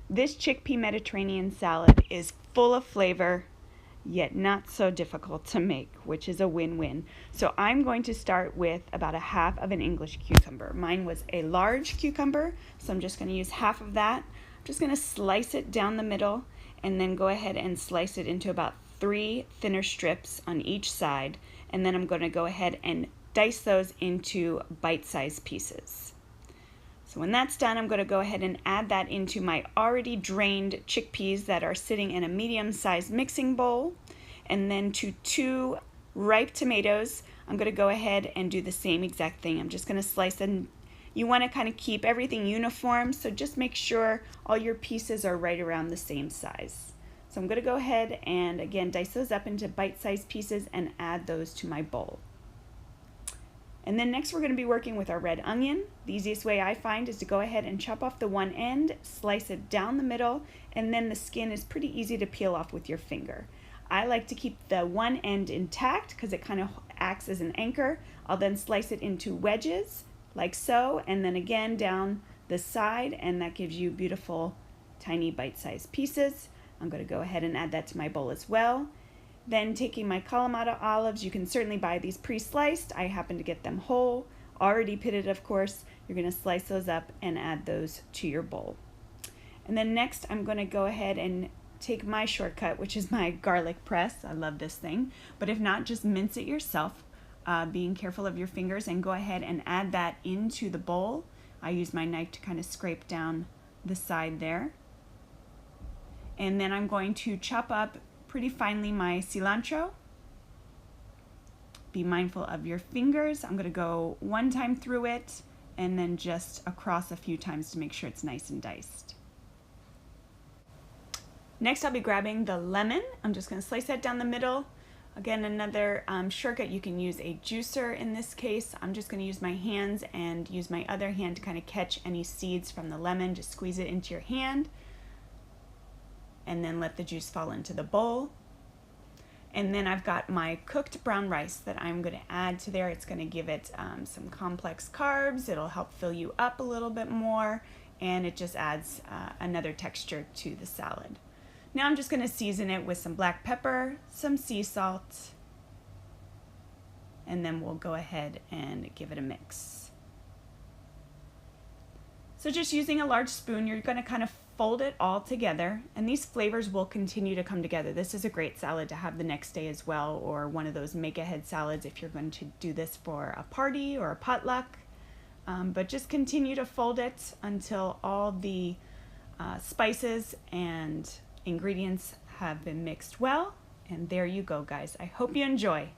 This chickpea Mediterranean salad is full of flavor, yet not so difficult to make, which is a win-win. So I'm going to start with about a half of an English cucumber. Mine was a large cucumber, so I'm just going to use half of that. I'm just going to slice it down the middle and then go ahead and slice it into about 3 thinner strips on each side. And then I'm going to go ahead and dice those into bite-sized pieces. So when that's done, I'm going to go ahead and add that into my already drained chickpeas that are sitting in a medium-sized mixing bowl. And then to 2 ripe tomatoes, I'm going to go ahead and do the same exact thing. I'm just going to slice them. You want to kind of keep everything uniform, so just make sure all your pieces are right around the same size. So I'm going to go ahead and again dice those up into bite-sized pieces and add those to my bowl. And then next we're going to be working with our red onion. The easiest way I find is to go ahead and chop off the one end, slice it down the middle, and then the skin is pretty easy to peel off with your finger. I like to keep the one end intact because it kind of acts as an anchor. I'll then slice it into wedges like so, and then again down the side, and that gives you beautiful tiny bite-sized pieces. I'm going to go ahead and add that to my bowl as well. Then taking my Kalamata olives, you can certainly buy these pre-sliced. I happen to get them whole, already pitted of course. You're going to slice those up and add those to your bowl. And then next I'm going to go ahead and take my shortcut, which is my garlic press. I love this thing. But if not, just mince it yourself, being careful of your fingers, and go ahead and add that into the bowl. I use my knife to kind of scrape down the side there. And then I'm going to chop up pretty finely my cilantro. Be mindful of your fingers. I'm going to go one time through it and then just across a few times to make sure it's nice and diced. Next I'll be grabbing the lemon. I'm just going to slice that down the middle. Again, another shortcut, you can use a juicer in this case. I'm just going to use my hands and use my other hand to kind of catch any seeds from the lemon. Just squeeze it into your hand and then let the juice fall into the bowl. And then I've got my cooked brown rice that I'm going to add to there. It's going to give it some complex carbs. It'll help fill you up a little bit more, and it just adds another texture to the salad. Now I'm just going to season it with some black pepper, some sea salt, and then we'll go ahead and give it a mix. So just using a large spoon, you're going to kind of fold it all together, and these flavors will continue to come together. This is a great salad to have the next day as well, or one of those make-ahead salads if you're going to do this for a party or a potluck. But just continue to fold it until all the spices and ingredients have been mixed well. And there you go, guys. I hope you enjoy.